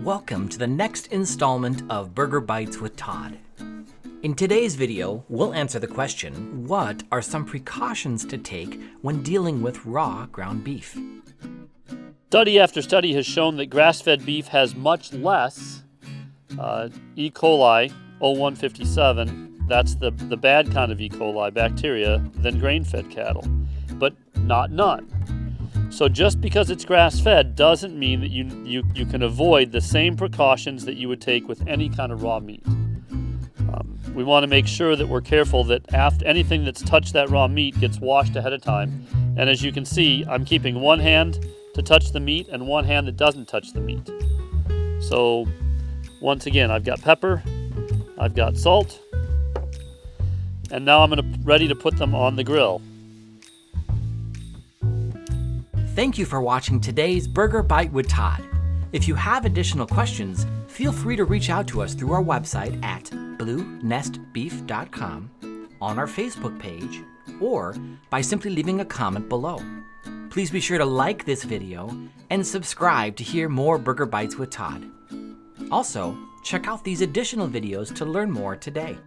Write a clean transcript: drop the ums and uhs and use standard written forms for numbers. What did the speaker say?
Welcome to the next installment of Burger Bites with Todd. In today's video, we'll answer the question, what are some precautions to take when dealing with raw ground beef? Study after study has shown that grass-fed beef has much less E. coli 0157, that's the bad kind of E. coli bacteria, than grain-fed cattle, but not none. So just because it's grass-fed doesn't mean that you can avoid the same precautions that you would take with any kind of raw meat. We want to make sure that we're careful that after anything that's touched that raw meat gets washed ahead of time. And as you can see, I'm keeping one hand to touch the meat and one hand that doesn't touch the meat. So once again, I've got pepper, I've got salt, and now I'm ready to put them on the grill. Thank you for watching today's Burger Bite with Todd. If you have additional questions, feel free to reach out to us through our website at bluenestbeef.com, on our Facebook page, or by simply leaving a comment below. Please be sure to like this video and subscribe to hear more Burger Bites with Todd. Also, check out these additional videos to learn more today.